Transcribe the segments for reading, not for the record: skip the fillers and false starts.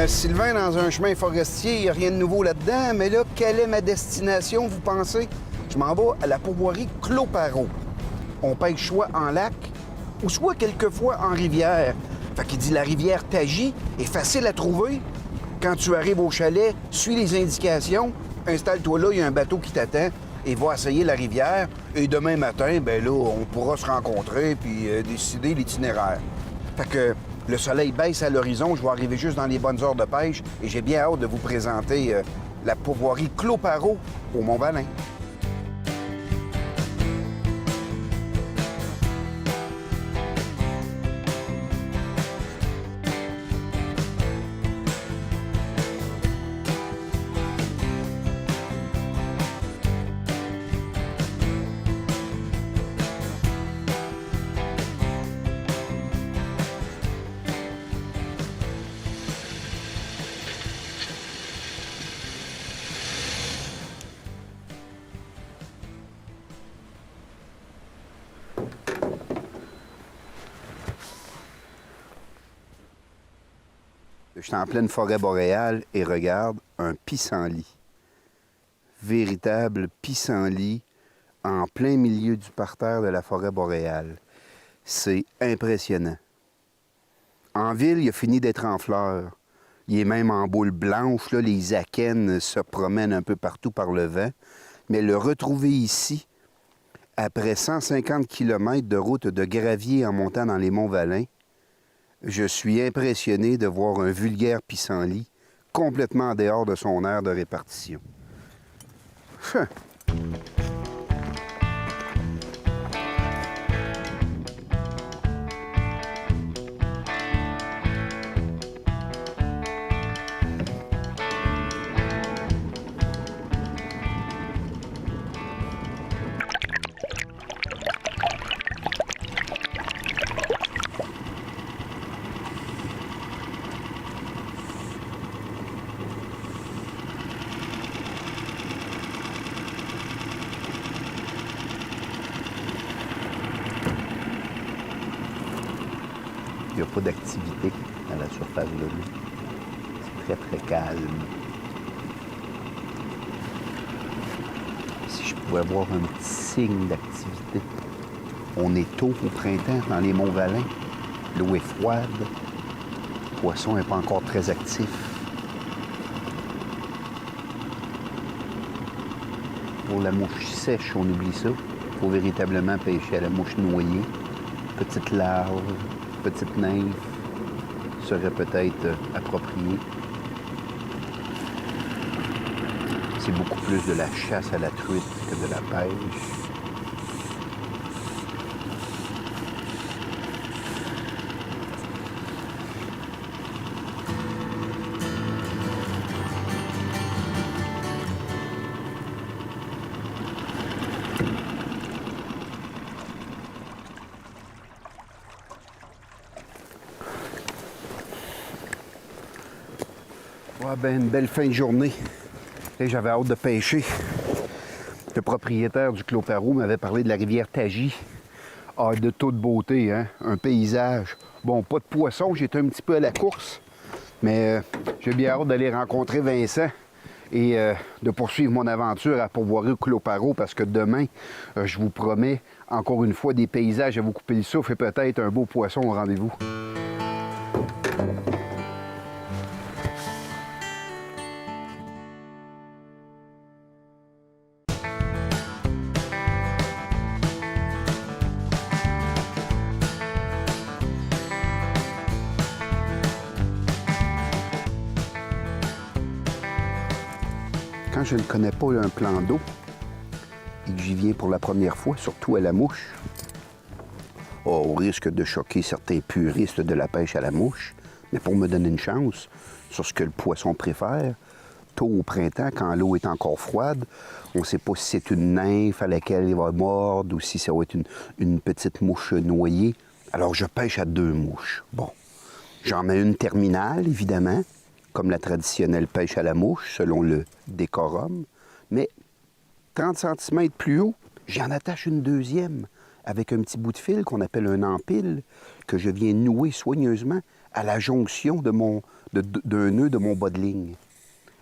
Sylvain, dans un chemin forestier, il n'y a rien de nouveau là-dedans, mais là, quelle est ma destination, vous pensez? Je m'en vais à la pourvoirie Clos-Parrot. On pêche soit en lac ou soit quelquefois en rivière. Fait qu'il dit la rivière Tagy est facile à trouver. Quand tu arrives au chalet, suis les indications, installe-toi là, il y a un bateau qui t'attend et va essayer la rivière. Et demain matin, ben là, on pourra se rencontrer puis décider l'itinéraire. Fait que le soleil baisse à l'horizon, je vais arriver juste dans les bonnes heures de pêche et j'ai bien hâte de vous présenter la pourvoirie Clos-Parrot au Mont-Valin. Je suis en pleine forêt boréale et regarde un pissenlit. Véritable pissenlit en plein milieu du parterre de la forêt boréale. C'est impressionnant. En ville, il a fini d'être en fleurs. Il est même en boule blanche. Là, les akènes se promènent un peu partout par le vent. Mais le retrouver ici, après 150 km de route de gravier en montant dans les Monts-Valin, je suis impressionné de voir un vulgaire pissenlit complètement en dehors de son aire de répartition. Il n'y a pas d'activité à la surface de l'eau. C'est très, très calme. Si je pouvais avoir un petit signe d'activité. On est tôt au printemps dans les Monts-Valin. L'eau est froide. Le poisson n'est pas encore très actif. Pour la mouche sèche, on oublie ça. Il faut véritablement pêcher à la mouche noyée. Petite larve, petite nymphe serait peut-être appropriée. C'est beaucoup plus de la chasse à la truite que de la pêche. Ouais, ben, une belle fin de journée. Et j'avais hâte de pêcher. Le propriétaire du Clos-Parrot m'avait parlé de la rivière Tagy. Ah, de toute beauté, hein? Un paysage. Bon, pas de poisson, j'étais un petit peu à la course. Mais j'ai bien hâte d'aller rencontrer Vincent et de poursuivre mon aventure à pourvoirie Clos-Parrot parce que demain, je vous promets encore une fois des paysages à vous couper le souffle et peut-être un beau poisson au rendez-vous. Quand je ne connais pas un plan d'eau et que j'y viens pour la première fois, surtout à la mouche, au risque de choquer certains puristes de la pêche à la mouche, mais pour me donner une chance sur ce que le poisson préfère, tôt au printemps, quand l'eau est encore froide, on ne sait pas si c'est une nymphe à laquelle il va mordre ou si ça va être une petite mouche noyée. Alors je pêche à 2 mouches. Bon, j'en mets une terminale, évidemment, comme la traditionnelle pêche à la mouche, selon le décorum. Mais 30 cm plus haut, j'en attache une deuxième, avec un petit bout de fil qu'on appelle un empile, que je viens nouer soigneusement à la jonction d'un nœud de mon bas de ligne.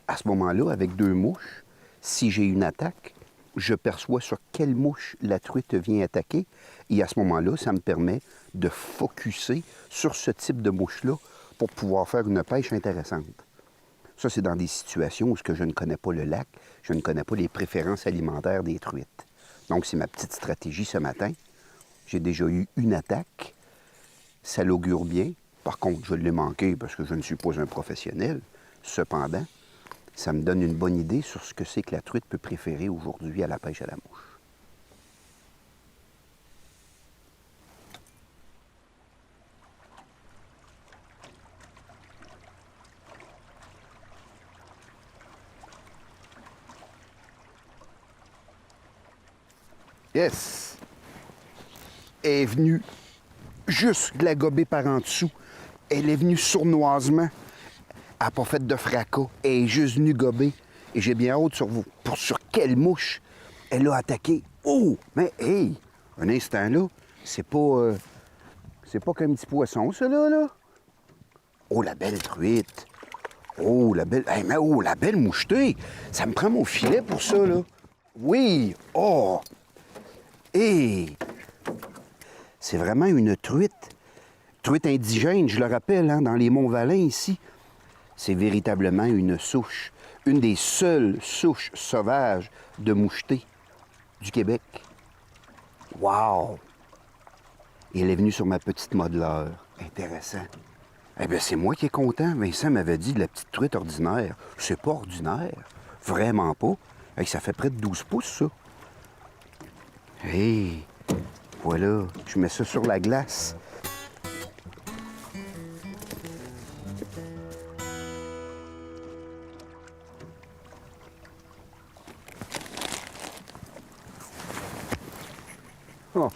À ce moment-là, avec 2 mouches, si j'ai une attaque, je perçois sur quelle mouche la truite vient attaquer. Et à ce moment-là, ça me permet de focusser sur ce type de mouche-là pour pouvoir faire une pêche intéressante. Ça, c'est dans des situations où je ne connais pas le lac, je ne connais pas les préférences alimentaires des truites. Donc, c'est ma petite stratégie ce matin. J'ai déjà eu une attaque. Ça l'augure bien. Par contre, je l'ai manqué parce que je ne suis pas un professionnel. Cependant, ça me donne une bonne idée sur ce que c'est que la truite peut préférer aujourd'hui à la pêche à la mouche. Yes! Elle est venue juste de la gober par en dessous. Elle est venue sournoisement. Elle n'a pas fait de fracas. Elle est juste venue gober. Et j'ai bien hâte sur quelle mouche elle a attaqué. Oh! Mais hey! Un instant là, c'est pas qu'un petit poisson, ça là. Oh, la belle truite! Oh, la belle. Hey, mais oh, la belle mouchetée! Ça me prend mon filet pour ça, là. Oui! Oh! Hey! C'est vraiment une truite. Truite indigène, je le rappelle, hein, dans les Monts-Valin, ici. C'est véritablement une souche. Une des seules souches sauvages de mouchetée du Québec. Wow! Et elle est venue sur ma petite modeleur. Intéressant. Eh bien, c'est moi qui est content. Vincent m'avait dit de la petite truite ordinaire. C'est pas ordinaire. Vraiment pas. Hey, ça fait près de 12 pouces, ça. Hey! Voilà. Je mets ça sur la glace. Oh.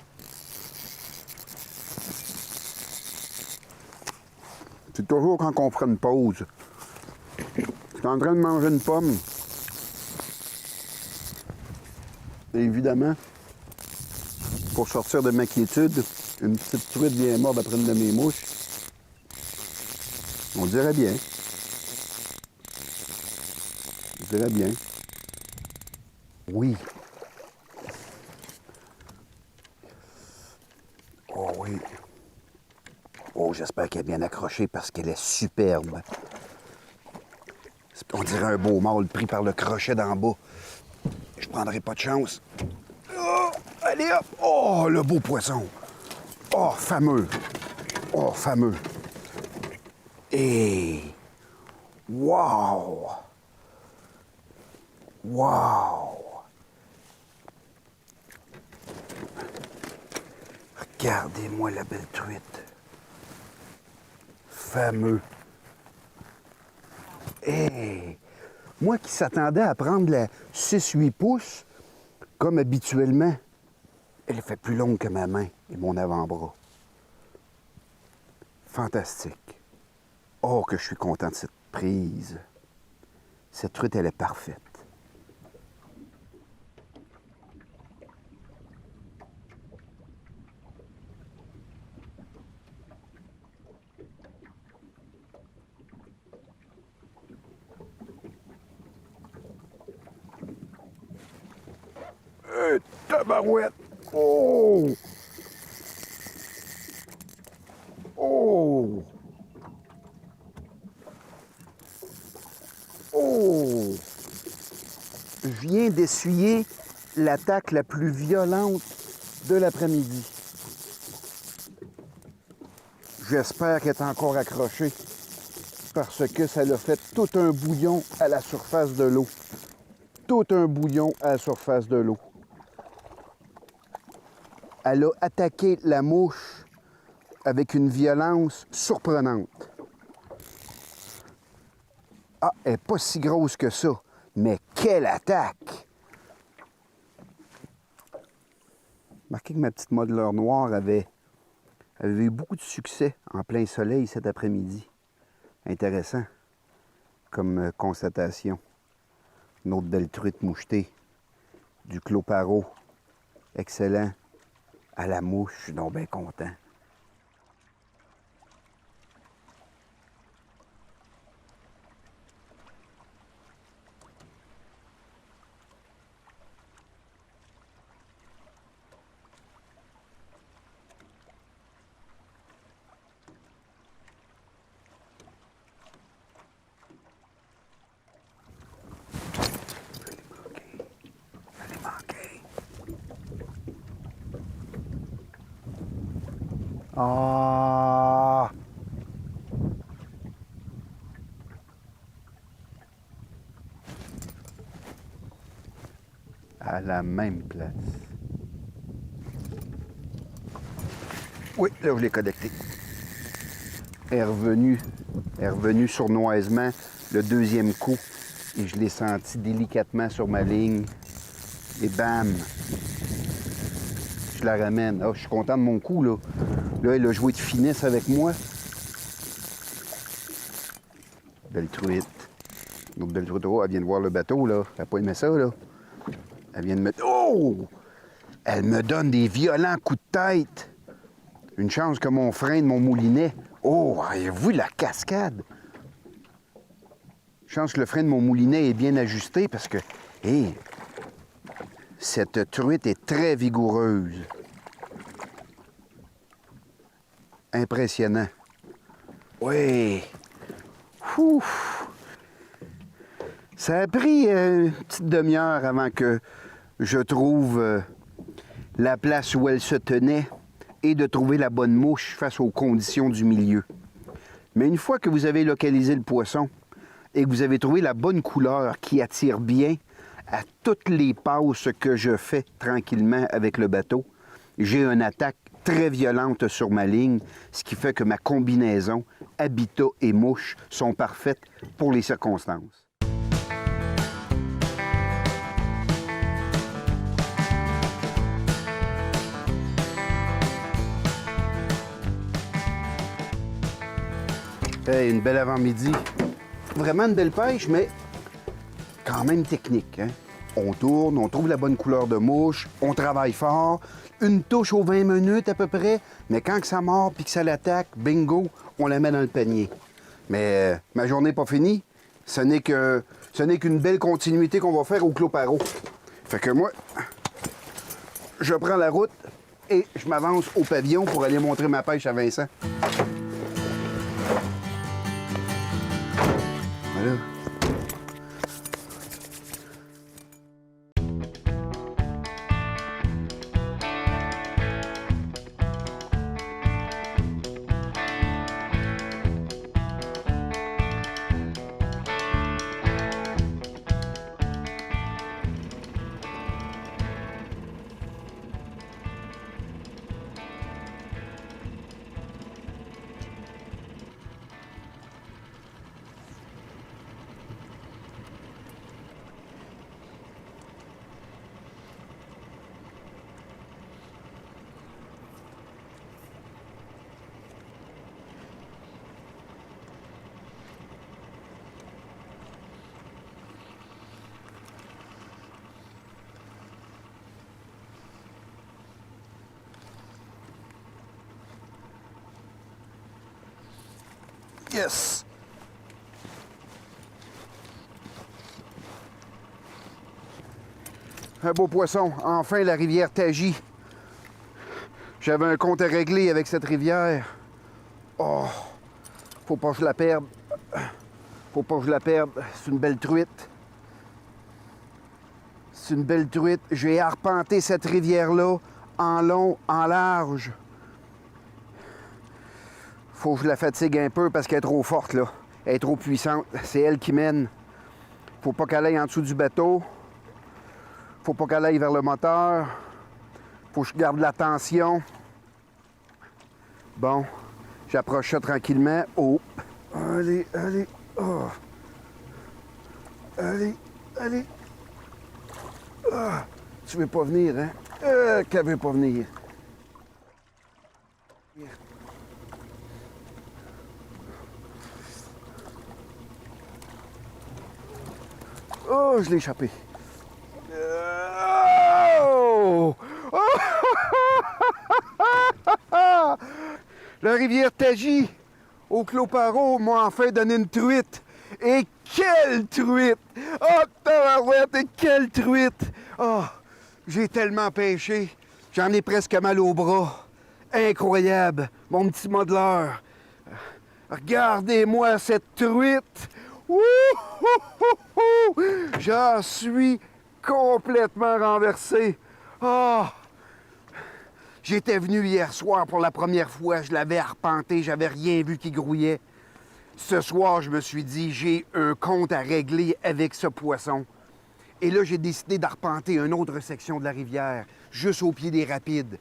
C'est toujours quand on prend une pause. Je suis en train de manger une pomme. Et évidemment, pour sortir de ma quiétude, une petite truite vient mordre après une de mes mouches. On dirait bien. Je dirais bien. Oui. Oh oui. Oh, j'espère qu'elle est bien accrochée parce qu'elle est superbe. On dirait un beau mâle pris par le crochet d'en bas. Je prendrai pas de chance. Oh, allez hop! Oh, le beau poisson! Oh, fameux! Oh, fameux! Et... Wow! Wow! Regardez-moi la belle truite. Fameux. Hey! Moi qui s'attendais à prendre la 6-8 pouces, comme habituellement, elle fait plus longue que ma main et mon avant-bras. Fantastique. Oh, que je suis content de cette prise. Cette truite, elle est parfaite. Tabarouette! Oh! Oh! Oh! Je viens d'essuyer l'attaque la plus violente de l'après-midi. J'espère qu'elle est encore accrochée parce que ça l'a fait tout un bouillon à la surface de l'eau. Tout un bouillon à la surface de l'eau. Elle a attaqué la mouche avec une violence surprenante. Ah, elle n'est pas si grosse que ça, mais quelle attaque! Remarquez que ma petite modeleur noire avait eu beaucoup de succès en plein soleil cet après-midi. Intéressant comme constatation. Une autre belle truite mouchetée, du clos paro. Excellent. à la mouche. Je suis donc bien content. Ah! À la même place. Oui, là, je l'ai connecté. Elle est revenue sournoisement le deuxième coup et je l'ai senti délicatement sur ma ligne. Et bam! Je la ramène. Oh, je suis content de mon coup, là. Là, elle a joué de finesse avec moi. Belle truite. Une autre belle truite. Oh, elle vient de voir le bateau, là. Elle n'a pas aimé ça, là. Elle vient de me... Oh! Elle me donne des violents coups de tête. Une chance que mon frein de mon moulinet... Oh, avez-vous la cascade? Chance que le frein de mon moulinet est bien ajusté parce que... Hé! Cette truite est très vigoureuse. Impressionnant. Oui! Ouf! Ça a pris une petite demi-heure avant que je trouve la place où elle se tenait et de trouver la bonne mouche face aux conditions du milieu. Mais une fois que vous avez localisé le poisson et que vous avez trouvé la bonne couleur qui attire bien à toutes les passes que je fais tranquillement avec le bateau, j'ai une attaque très violente sur ma ligne, ce qui fait que ma combinaison habitat et mouche sont parfaites pour les circonstances. Hey, une belle avant-midi. Vraiment une belle pêche, mais quand même technique. Hein? On tourne, on trouve la bonne couleur de mouche, on travaille fort, une touche aux 20 minutes à peu près, mais quand que ça mord puis que ça l'attaque, bingo, on la met dans le panier. Mais ma journée n'est pas finie. Ce n'est qu'une belle continuité qu'on va faire au Clos Paro. Fait que moi, je prends la route et je m'avance au pavillon pour aller montrer ma pêche à Vincent. Voilà. Yes! Un beau poisson. Enfin, la rivière Tagy. J'avais un compte à régler avec cette rivière. Oh! Faut pas que je la perde. Faut pas que je la perde. C'est une belle truite. C'est une belle truite. J'ai arpenté cette rivière-là en long, en large. Faut que je la fatigue un peu parce qu'elle est trop forte, là. Elle est trop puissante. C'est elle qui mène. Faut pas qu'elle aille en dessous du bateau. Faut pas qu'elle aille vers le moteur. Faut que je garde la tension. Bon, j'approche ça tranquillement. Oh! Allez, allez. Oh! Allez, allez. Ah! Tu veux pas venir, hein? Qu'elle veut pas venir. Oh, je l'ai échappé. Oh! La rivière Tagy, au Clos-Parrot, m'a enfin donné une truite. Et quelle truite! Oh, tabarouette, et quelle truite! Oh, j'ai tellement pêché, j'en ai presque mal au bras. Incroyable, mon petit modeleur. Regardez-moi cette truite! Ouh, ouh, ouh, ouh. J'en suis complètement renversé. Oh! J'étais venu hier soir pour la première fois, je l'avais arpenté, j'avais rien vu qui grouillait. Ce soir, je me suis dit, j'ai un compte à régler avec ce poisson. Et là, j'ai décidé d'arpenter une autre section de la rivière, juste au pied des rapides.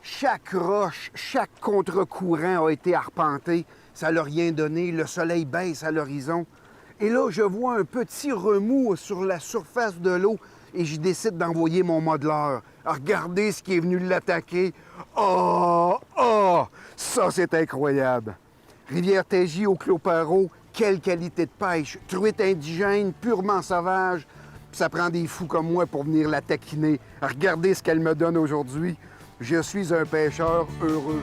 Chaque roche, chaque contre-courant a été arpenté. Ça n'a rien donné, le soleil baisse à l'horizon. Et là, je vois un petit remous sur la surface de l'eau et je décide d'envoyer mon modeleur. Regardez ce qui est venu l'attaquer. Oh, oh, ça c'est incroyable. Rivière Tagy au Clos-Parrot, quelle qualité de pêche. Truite indigène, purement sauvage. Ça prend des fous comme moi pour venir la taquiner. Regardez ce qu'elle me donne aujourd'hui. Je suis un pêcheur heureux.